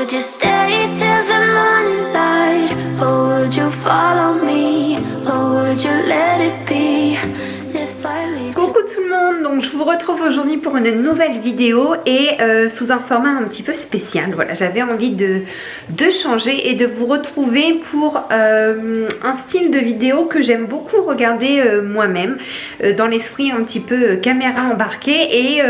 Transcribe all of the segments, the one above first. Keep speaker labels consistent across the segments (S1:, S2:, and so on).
S1: would you stay till the morning light? Or would you follow me? Or would you let it be? If I leave you...
S2: Coucou tout le monde, donc je vous retrouve aujourd'hui pour une nouvelle vidéo et sous un format un petit peu spécial. Voilà, j'avais envie de changer et de vous retrouver pour un style de vidéo que j'aime beaucoup regarder moi-même, dans l'esprit un petit peu caméra embarquée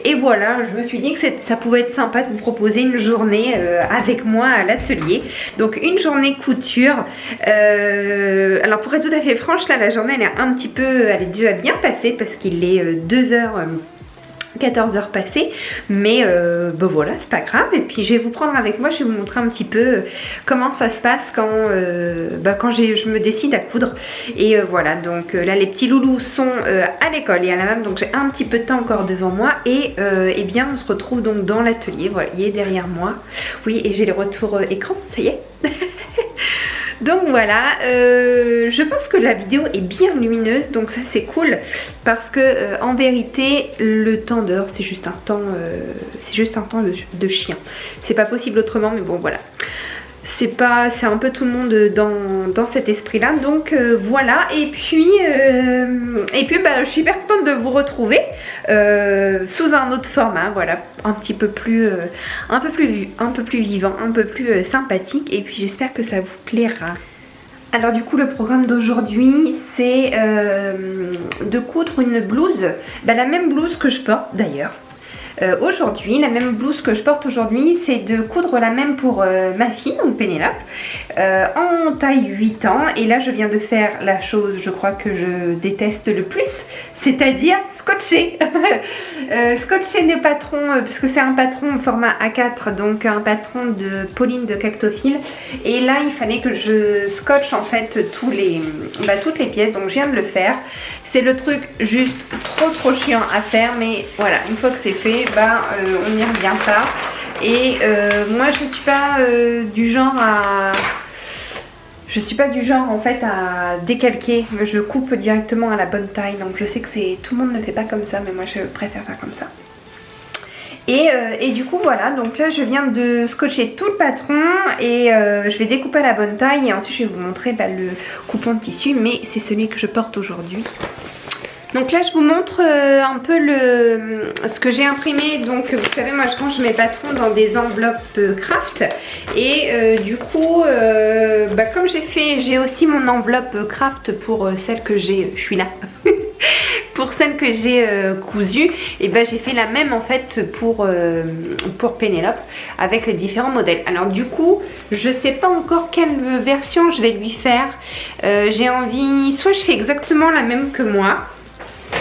S2: et voilà, je me suis dit que ça pouvait être sympa de vous proposer une journée avec moi à l'atelier. Donc une journée couture. Alors pour être tout à fait franche, là la journée elle est déjà bien passée parce qu'il est 14h passées, mais ben voilà, c'est pas grave. Et puis je vais vous prendre avec moi, je vais vous montrer un petit peu comment ça se passe quand je me décide à coudre. Et voilà, donc là les petits loulous sont à l'école et à la même, donc j'ai un petit peu de temps encore devant moi et bien on se retrouve donc dans l'atelier. Voilà, il est derrière moi, oui, et j'ai le retour écran, ça y est. Donc voilà, je pense que la vidéo est bien lumineuse, donc ça c'est cool parce que en vérité le temps d'heure c'est juste un temps, de chien. C'est pas possible autrement, mais bon voilà. C'est un peu tout le monde dans cet esprit là, donc voilà. Et puis bah, je suis hyper contente de vous retrouver sous un autre format, voilà, un peu plus vivant, un peu plus sympathique, et puis j'espère que ça vous plaira. Alors du coup le programme d'aujourd'hui c'est de coudre une blouse, bah, la même blouse que je porte d'ailleurs. Aujourd'hui, la même blouse que je porte aujourd'hui, c'est de coudre la même pour ma fille, donc Pénélope, en taille 8 ans. Et là, je viens de faire la chose, je crois que je déteste le plus, c'est-à-dire scotcher. Scotcher le patron, parce que c'est un patron au format A4, donc un patron de Pauline de Cactophile. Et là, il fallait que je scotche en fait toutes les pièces, donc je viens de le faire. C'est le truc juste trop chiant à faire, mais voilà, une fois que c'est fait, bah, on n'y revient pas. Et moi je suis pas du genre en fait à décalquer. Je coupe directement à la bonne taille, donc je sais que tout le monde ne fait pas comme ça, mais moi je préfère faire comme ça. Et du coup voilà, donc là je viens de scotcher tout le patron et je vais découper à la bonne taille et ensuite je vais vous montrer le coupon de tissu, mais c'est celui que je porte aujourd'hui. Donc là je vous montre un peu ce que j'ai imprimé. Donc vous savez, moi je range mes patrons dans des enveloppes craft et du coup comme j'ai aussi mon enveloppe craft pour celle que j'ai, je suis là pour celle que j'ai cousue, et ben j'ai fait la même en fait pour Pénélope avec les différents modèles. Alors du coup je sais pas encore quelle version je vais lui faire. J'ai envie, soit je fais exactement la même que moi,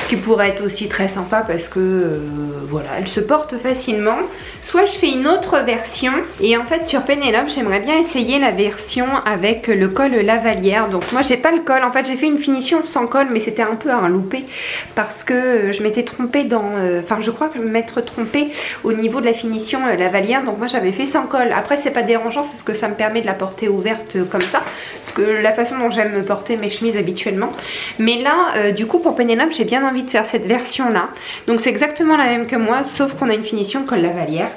S2: ce qui pourrait être aussi très sympa parce que voilà, elle se porte facilement. Soit je fais une autre version et en fait sur Pénélope j'aimerais bien essayer la version avec le col Lavalière. Donc moi j'ai pas le col, en fait j'ai fait une finition sans col, mais c'était un peu un loupé parce que je m'étais trompée je crois que je m'être trompée au niveau de la finition Lavalière. Donc moi j'avais fait sans col. Après c'est pas dérangeant, c'est ce que ça me permet de la porter ouverte comme ça, parce que la façon dont j'aime porter mes chemises habituellement. Mais là du coup pour Pénélope j'ai bien envie de faire cette version là, donc c'est exactement la même que moi sauf qu'on a une finition col Lavalière.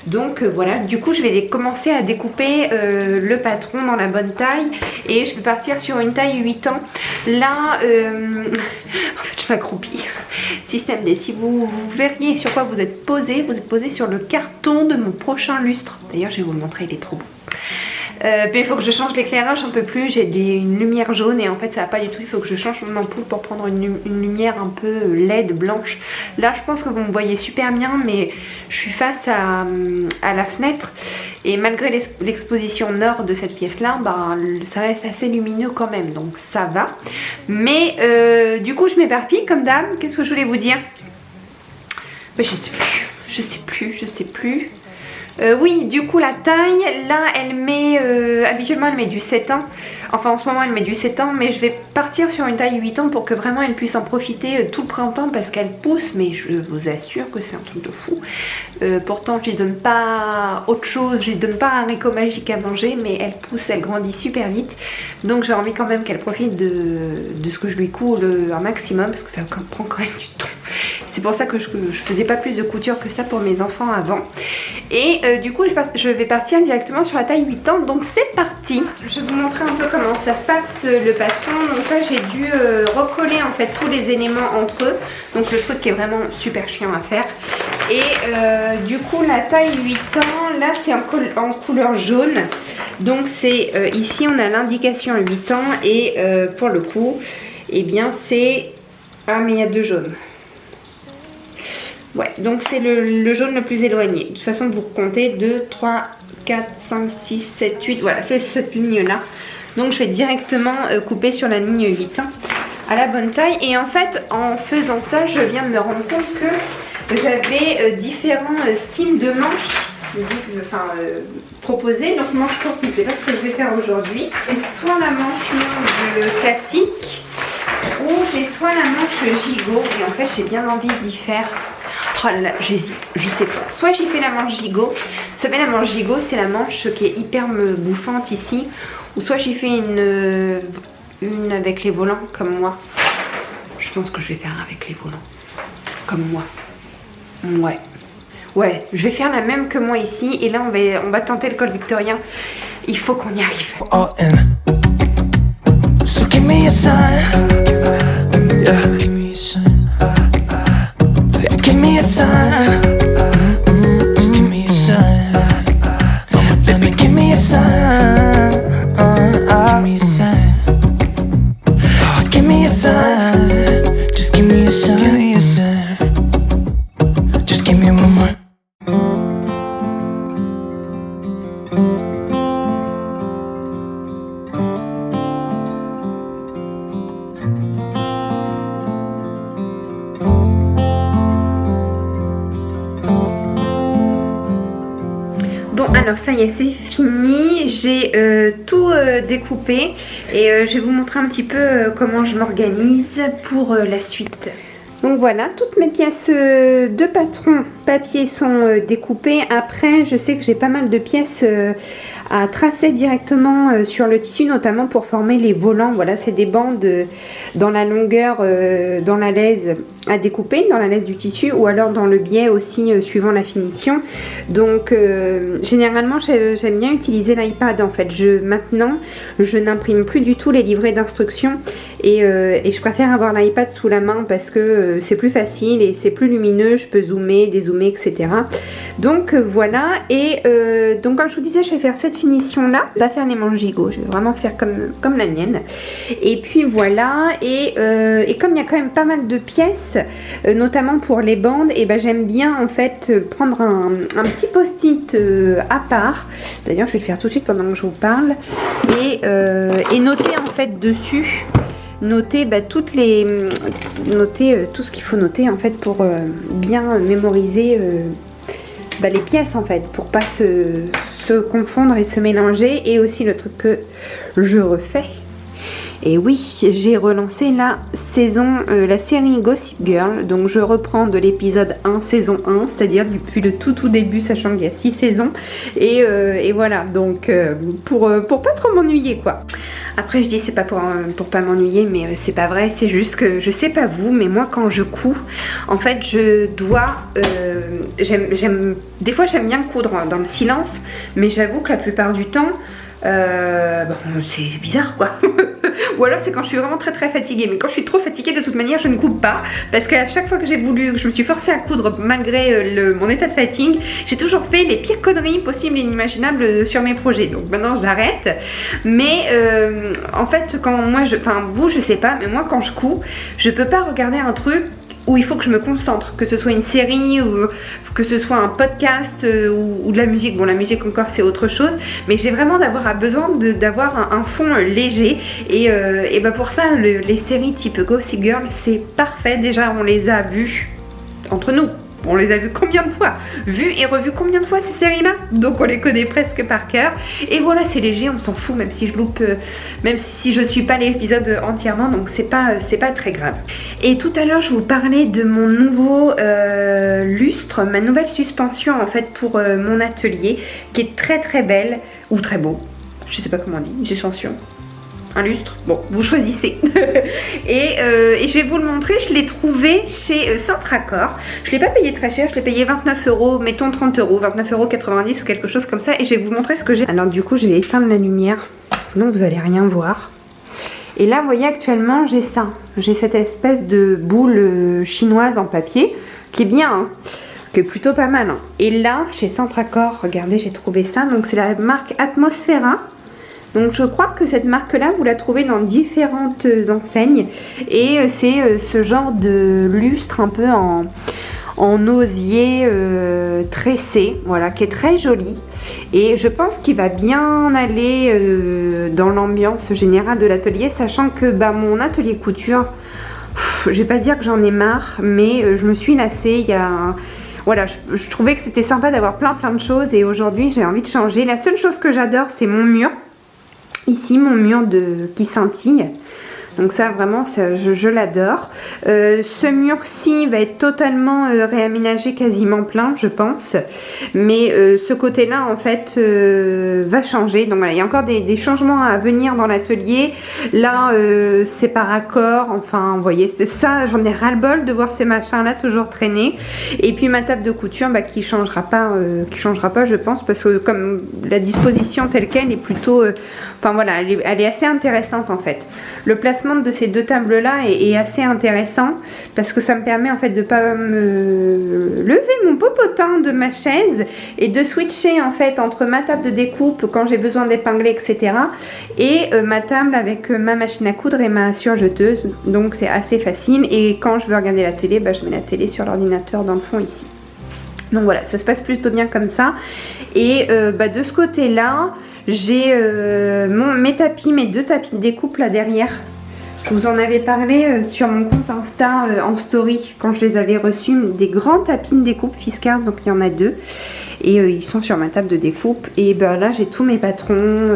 S2: Donc voilà, du coup je vais commencer à découper le patron dans la bonne taille et je vais partir sur une taille 8 ans. Là en fait je m'accroupis, système D. Si vous verriez sur quoi vous êtes posé sur le carton de mon prochain lustre. D'ailleurs je vais vous le montrer, il est trop beau. Puis il faut que je change l'éclairage un peu plus, j'ai une lumière jaune et en fait ça va pas du tout, il faut que je change mon ampoule pour prendre une lumière un peu LED blanche. Là je pense que vous me voyez super bien, mais je suis face à la fenêtre et malgré l'exposition nord de cette pièce là, ça reste assez lumineux quand même, donc ça va. Mais du coup je m'éparpille comme d'hab. Qu'est-ce que je voulais vous dire? Je sais plus. Oui, du coup la taille, là elle met, habituellement elle met du 7 ans, enfin en ce moment elle met du 7 ans, mais je vais partir sur une taille 8 ans pour que vraiment elle puisse en profiter tout le printemps parce qu'elle pousse, mais je vous assure que c'est un truc de fou. Pourtant je lui donne pas autre chose, je lui donne pas un haricot magique à manger, mais elle pousse, elle grandit super vite, donc j'ai envie quand même qu'elle profite de ce que je lui couds un maximum parce que ça prend quand même du temps. C'est pour ça que je faisais pas plus de couture que ça pour mes enfants avant. Et du coup je vais partir directement sur la taille 8 ans, donc c'est parti. Je vais vous montrer un peu comment ça se passe le patron. Donc là j'ai dû recoller en fait tous les éléments entre eux, donc le truc qui est vraiment super chiant à faire. Et du coup la taille 8 ans, là c'est en couleur jaune. Donc c'est ici on a l'indication 8 ans et pour le coup et bien c'est... Ah mais il y a 2 jaunes. Ouais, donc c'est le jaune le plus éloigné. De toute façon vous comptez 2, 3, 4, 5, 6, 7, 8. Voilà, c'est cette ligne là. Donc je vais directement couper sur la ligne 8 hein, à la bonne taille. Et en fait en faisant ça je viens de me rendre compte que j'avais différents styles de manches proposés. Donc manche courte, c'est pas ce que je vais faire aujourd'hui. Et soit la manche longue classique, ou j'ai soit la manche gigot. Et en fait j'ai bien envie d'y faire... Oh là là, j'hésite, je sais pas. Soit j'ai fait la manche gigot. Vous savez la manche gigot c'est la manche qui est hyper bouffante ici. Ou soit j'ai fait une avec les volants comme moi. Je pense que je vais faire avec les volants. Comme moi. Ouais. Ouais, je vais faire la même que moi ici. Et là on va tenter le col victorien. Il faut qu'on y arrive.
S3: All in. So give me a sign. Yeah. Give me a sign. Give me a sign. Just give me a sign. Baby, give me a sign. Give me a sign. Just give me a sign. Just give me a sign. Give me a sign. Just give me one more.
S2: Bon alors ça y est c'est fini, j'ai tout découpé et je vais vous montrer un petit peu comment je m'organise pour la suite. Donc voilà, toutes mes pièces de patron papier sont découpées. Après je sais que j'ai pas mal de pièces à tracer directement sur le tissu, notamment pour former les volants. Voilà, c'est des bandes dans la longueur, dans la laise à découper, dans la laise du tissu ou alors dans le biais aussi suivant la finition. Donc généralement j'aime bien utiliser l'iPad en fait. Maintenant je n'imprime plus du tout les livrets d'instructions et je préfère avoir l'iPad sous la main parce que c'est plus facile et c'est plus lumineux, je peux zoomer, dézoomer, etc. Donc voilà, et donc comme je vous disais, je vais faire cette finition là, pas faire les manches gigot, je vais vraiment faire comme la mienne. Et puis voilà, et comme il y a quand même pas mal de pièces, notamment pour les bandes, et ben j'aime bien en fait prendre un petit post-it à part. D'ailleurs je vais le faire tout de suite pendant que je vous parle, et noter en fait dessus. Noter tout ce qu'il faut noter en fait pour bien mémoriser les pièces en fait, pour pas se confondre et se mélanger. Et aussi le truc que je refais, et oui, j'ai relancé la série Gossip Girl. Donc je reprends de l'épisode 1, saison 1, c'est-à-dire depuis le tout début, sachant qu'il y a 6 saisons. Et voilà, donc pour pas trop m'ennuyer quoi. Après je dis c'est pas pour pas m'ennuyer, mais c'est pas vrai, c'est juste que je sais pas vous, mais moi quand je couds, en fait je dois, des fois j'aime bien coudre dans le silence, mais j'avoue que la plupart du temps, c'est bizarre quoi. Ou alors c'est quand je suis vraiment très fatiguée, mais quand je suis trop fatiguée de toute manière je ne coupe pas, parce qu'à chaque fois que je me suis forcée à coudre malgré mon état de fatigue, j'ai toujours fait les pires conneries possibles et inimaginables sur mes projets. Donc maintenant j'arrête, mais en fait quand moi je sais pas, mais moi quand je couds, je peux pas regarder un truc où il faut que je me concentre, que ce soit une série ou que ce soit un podcast ou de la musique. Bon, la musique encore c'est autre chose, mais j'ai vraiment besoin d'avoir un fond léger, et pour ça les séries type Gossip Girl c'est parfait. Déjà on les a vues entre nous. On les a vus combien de fois? Vus et revus combien de fois ces séries-là? Donc on les connaît presque par cœur. Et voilà, c'est léger, on s'en fout, même si je loupe, même si je suis pas l'épisode entièrement, donc c'est pas très grave. Et tout à l'heure, je vous parlais de mon nouveau lustre, ma nouvelle suspension en fait pour mon atelier, qui est très belle, ou très beau, je sais pas comment on dit, une suspension. un lustre, bon vous choisissez. et je vais vous le montrer, je l'ai trouvé chez Centracor. Je l'ai pas payé très cher, je l'ai payé 29 €, mettons 30 €, 29,90 € ou quelque chose comme ça. Et je vais vous montrer ce que j'ai. Alors du coup je vais éteindre la lumière, sinon vous allez rien voir. Et là vous voyez actuellement j'ai ça, j'ai cette espèce de boule chinoise en papier qui est bien, hein, qui est plutôt pas mal. Hein. Et là chez Centracor, regardez j'ai trouvé ça, donc c'est la marque Atmosfera. Donc je crois que cette marque là vous la trouvez dans différentes enseignes. Et c'est ce genre de lustre un peu en osier tressé, voilà, qui est très joli. Et je pense qu'il va bien aller dans l'ambiance générale de l'atelier, sachant que mon atelier couture, je vais pas dire que j'en ai marre, mais je me suis lassée. Voilà, je trouvais que c'était sympa d'avoir plein de choses et aujourd'hui j'ai envie de changer. La seule chose que j'adore c'est mon mur. Ici mon mur qui scintille, donc ça vraiment je l'adore. Ce mur-ci va être totalement réaménagé, quasiment plein je pense, mais ce côté là en fait va changer. Donc voilà, il y a encore des changements à venir dans l'atelier. Là c'est par accord, enfin vous voyez c'est ça, j'en ai ras le bol de voir ces machins là toujours traîner. Et puis ma table de couture qui changera pas je pense, parce que comme la disposition telle qu'elle est plutôt enfin voilà, elle est assez intéressante en fait. Le placement de ces deux tables là est assez intéressant parce que ça me permet en fait de pas me lever mon popotin de ma chaise et de switcher en fait entre ma table de découpe quand j'ai besoin d'épingler etc. et ma table avec ma machine à coudre et ma surjeteuse. Donc c'est assez facile et quand je veux regarder la télé, je mets la télé sur l'ordinateur dans le fond ici. Donc voilà, ça se passe plutôt bien comme ça. Et de ce côté là j'ai mes deux tapis de découpe là derrière. Je vous en avais parlé sur mon compte Insta en story quand je les avais reçus, des grands tapis de découpe Fiskars, donc il y en a deux. Et ils sont sur ma table de découpe. Et là j'ai tous mes patrons,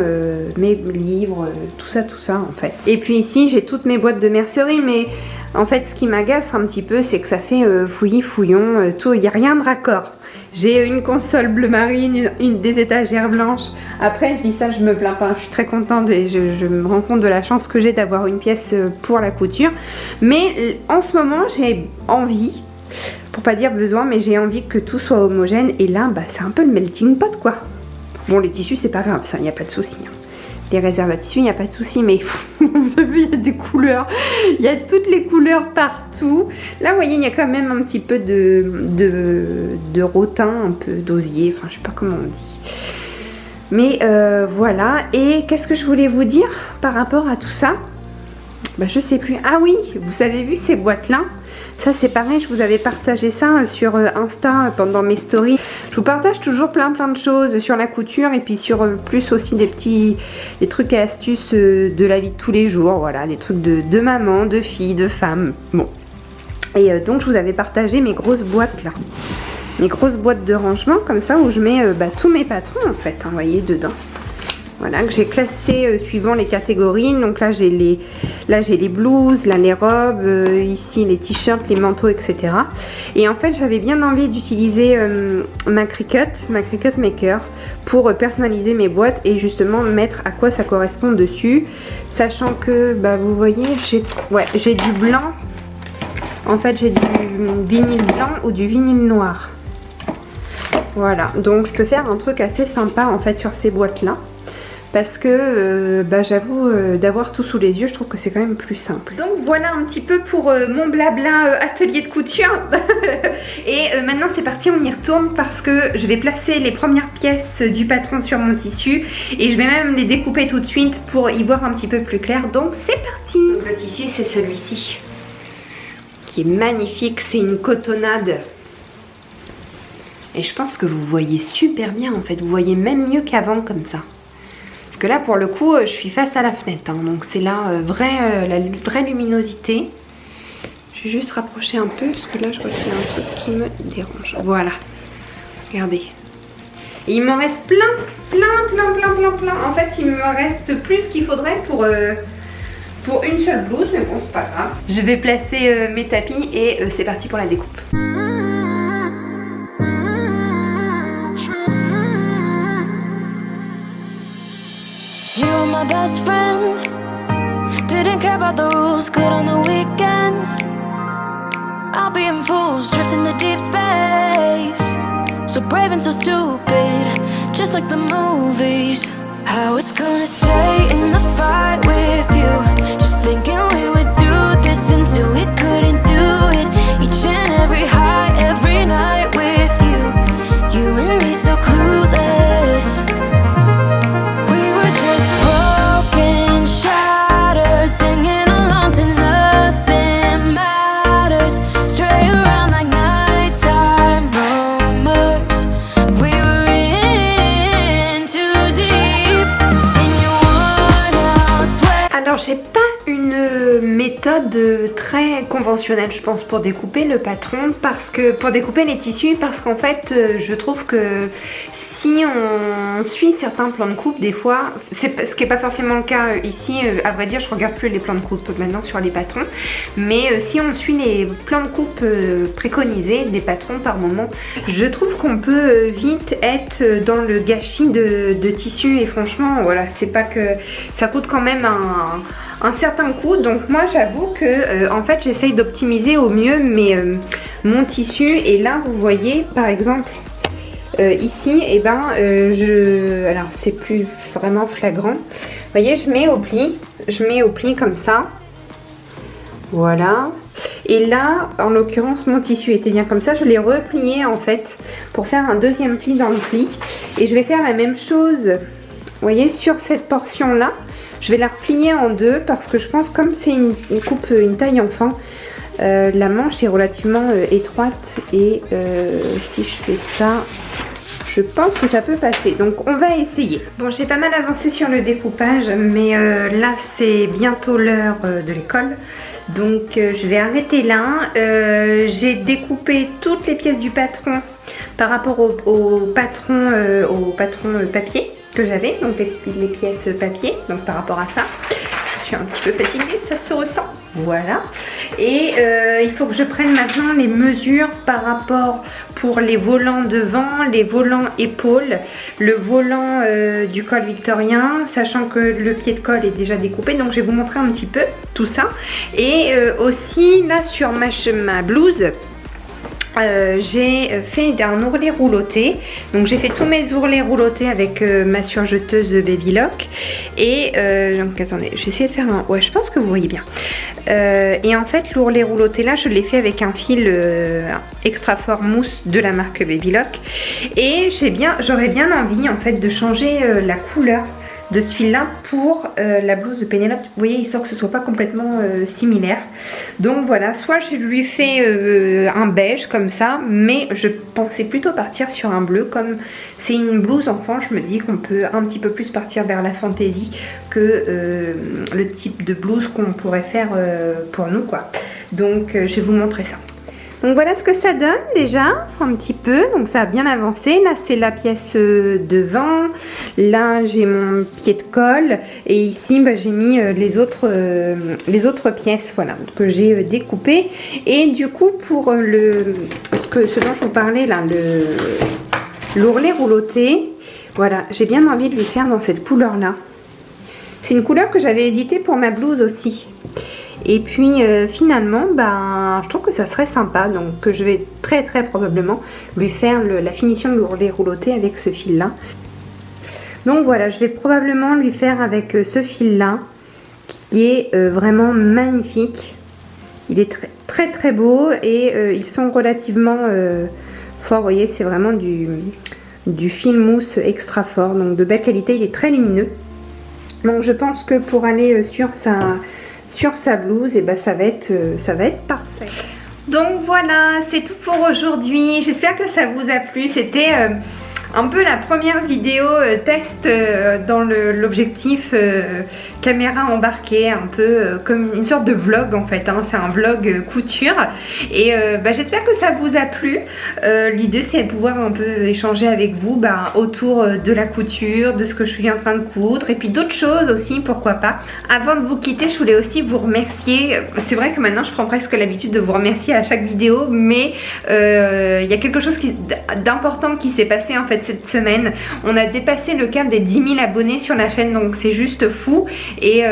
S2: mes livres, tout ça en fait. Et puis ici j'ai toutes mes boîtes de mercerie, mais en fait ce qui m'agace un petit peu c'est que ça fait fouillis fouillon, tout, il n'y a rien de raccord. J'ai une console bleu marine, des étagères blanches. Après je dis ça, je me plains pas, je suis très contente et je me rends compte de la chance que j'ai d'avoir une pièce pour la couture. Mais en ce moment j'ai envie, pour pas dire besoin, mais j'ai envie que tout soit homogène. Et là c'est un peu le melting pot quoi. Bon les tissus c'est pas grave, ça il n'y a pas de souci. Les réserves à tissu, il n'y a pas de souci, mais vous avez vu, il y a des couleurs, il y a toutes les couleurs partout. Là, vous voyez, il y a quand même un petit peu de rotin, un peu d'osier, enfin, je sais pas comment on dit. Mais voilà, et qu'est-ce que je voulais vous dire par rapport à tout ça? Je sais plus. Ah oui, vous avez vu ces boîtes-là? Ça, c'est pareil, je vous avais partagé ça sur Insta pendant mes stories. Je vous partage toujours plein de choses sur la couture et puis sur plus aussi des trucs et astuces de la vie de tous les jours. Voilà, des trucs de maman, de fille, de femme. Bon. Et donc, je vous avais partagé mes grosses boîtes là. Mes grosses boîtes de rangement comme ça où je mets tous mes patrons en fait, hein, vous voyez, dedans. Voilà, que j'ai classé suivant les catégories. Donc là j'ai les blouses, là les robes, ici les t-shirts, les manteaux, etc. Et en fait j'avais bien envie d'utiliser ma Cricut Maker pour personnaliser mes boîtes et justement mettre à quoi ça correspond dessus. Sachant que vous voyez j'ai du blanc. En fait j'ai du vinyle blanc ou du vinyle noir. Voilà, donc je peux faire un truc assez sympa en fait sur ces boîtes là. Parce que j'avoue d'avoir tout sous les yeux, je trouve que c'est quand même plus simple. Donc voilà un petit peu pour mon blabla atelier de couture. Et maintenant c'est parti, on y retourne parce que je vais placer les premières pièces du patron sur mon tissu. Et je vais même les découper tout de suite pour y voir un petit peu plus clair. Donc c'est parti. Donc, le tissu c'est celui-ci. Qui est magnifique, c'est une cotonnade. Et je pense que vous voyez super bien en fait, vous voyez même mieux qu'avant comme ça. Parce que là pour le coup je suis face à la fenêtre, hein, donc c'est là la vraie luminosité. Je vais juste rapprocher un peu parce que là je vois qu'il y a un truc qui me dérange. Voilà, regardez. Et il m'en reste plein. En fait il me reste plus qu'il faudrait pour une seule blouse, mais bon c'est pas grave. Je vais placer mes tapis et c'est parti pour la découpe.
S4: My best friend, didn't care about the rules, good on the weekends. I'll be in fools, drifting to deep space. So brave and so stupid, just like the movies. I was gonna stay in the fight with you, just thinking we would do this until we couldn't do it. Each and every high, every night with you, you and me so clueless. We were just broken, shattered, singing along to nothing matters. Stray around like nighttime rumors. We were in too deep, and you wanna sweat.
S2: Alors j'ai pas une méthode très conventionnelle je pense pour découper le patron, parce que pour découper les tissus, parce qu'en fait je trouve que si on suit certains plans de coupe, des fois, ce qui n'est pas forcément le cas ici, à vrai dire je regarde plus les plans de coupe maintenant sur les patrons, mais si on suit les plans de coupe préconisés des patrons par moment, je trouve qu'on peut vite être dans le gâchis de tissu, et franchement voilà, c'est pas que ça coûte quand même un certain coût, donc moi j'avoue que en fait j'essaye d'optimiser au mieux mon tissu. Et là vous voyez par exemple ici, et alors c'est plus vraiment flagrant, vous voyez je mets au pli comme ça, voilà. Et là en l'occurrence mon tissu était bien comme ça, je l'ai replié en fait pour faire un deuxième pli dans le pli, et je vais faire la même chose, vous voyez, sur cette portion là. Je vais la replier en deux parce que je pense, comme c'est une coupe, une taille enfant, la manche est relativement étroite, et si je fais ça, je pense que ça peut passer. Donc on va essayer. Bon, j'ai pas mal avancé sur le découpage, mais là c'est bientôt l'heure de l'école. Donc je vais arrêter là. J'ai découpé toutes les pièces du patron par rapport au patron papier que j'avais, donc les pièces papier, donc par rapport à ça je suis un petit peu fatiguée, ça se ressent, voilà. Et il faut que je prenne maintenant les mesures par rapport pour les volants devant, les volants épaules, le volant du col victorien, sachant que le pied de col est déjà découpé, donc je vais vous montrer un petit peu tout ça. Et aussi là sur ma blouse, j'ai fait un ourlet rouloté, donc j'ai fait tous mes ourlets roulotés avec ma surjeteuse Baby Lock, et donc attendez, j'ai essayé de faire un, ouais je pense que vous voyez bien, et en fait l'ourlet rouloté là je l'ai fait avec un fil extra fort mousse de la marque Baby Lock, et j'aurais bien envie en fait de changer la couleur de ce fil là pour la blouse de Pénélope, vous voyez, histoire que ce soit pas complètement similaire. Donc voilà, soit je lui fais un beige comme ça, mais je pensais plutôt partir sur un bleu, comme c'est une blouse enfant, je me dis qu'on peut un petit peu plus partir vers la fantaisie que le type de blouse qu'on pourrait faire pour nous quoi. Donc je vais vous montrer ça. Donc voilà ce que ça donne déjà, un petit peu, donc ça a bien avancé. Là c'est la pièce devant, là j'ai mon pied de colle, et ici j'ai mis les autres pièces, voilà, que j'ai découpées. Et du coup pour ce dont je vous parlais là, l'ourlet rouloté, voilà, j'ai bien envie de lui faire dans cette couleur là. C'est une couleur que j'avais hésité pour ma blouse aussi. Et puis finalement, je trouve que ça serait sympa, donc que je vais très probablement lui faire la finition de l'ourlet rouloté avec ce fil là. Donc voilà, je vais probablement lui faire avec ce fil là, qui est vraiment magnifique. Il est très beau, et ils sont relativement forts, vous voyez, c'est vraiment du fil mousse extra fort, donc de belle qualité, il est très lumineux. Donc je pense que pour aller sur sa blouse, et ça va être parfait. Donc voilà, c'est tout pour aujourd'hui. J'espère que ça vous a plu. C'était un peu la première vidéo test dans l'objectif caméra embarquée, un peu comme une sorte de vlog en fait, hein. C'est un vlog couture, et j'espère que ça vous a plu. L'idée c'est de pouvoir un peu échanger avec vous autour de la couture, de ce que je suis en train de coudre, et puis d'autres choses aussi, pourquoi pas. Avant de vous quitter, je voulais aussi vous remercier. C'est vrai que maintenant je prends presque l'habitude de vous remercier à chaque vidéo, mais il y a quelque chose d'important qui s'est passé en fait cette semaine. On a dépassé le cap des 10 000 abonnés sur la chaîne, donc c'est juste fou et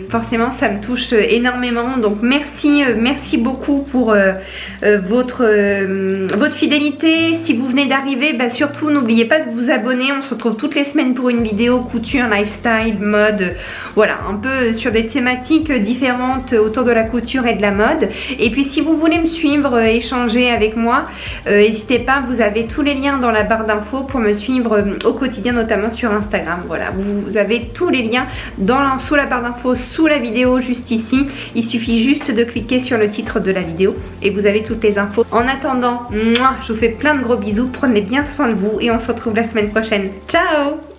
S2: forcément ça me touche énormément. Donc merci beaucoup pour votre fidélité. Si vous venez d'arriver, bah surtout n'oubliez pas de vous abonner. On se retrouve toutes les semaines pour une vidéo couture, lifestyle, mode, voilà, un peu sur des thématiques différentes autour de la couture et de la mode. Et puis si vous voulez me suivre, échanger avec moi, n'hésitez pas, vous avez tous les liens dans la barre d'infos pour me suivre au quotidien, notamment sur Instagram. Voilà, vous avez tous les liens sous la barre d'infos, sous la vidéo, juste ici. Il suffit juste de cliquer sur le titre de la vidéo et vous avez toutes les infos. En attendant, je vous fais plein de gros bisous, prenez bien soin de vous et on se retrouve la semaine prochaine. Ciao!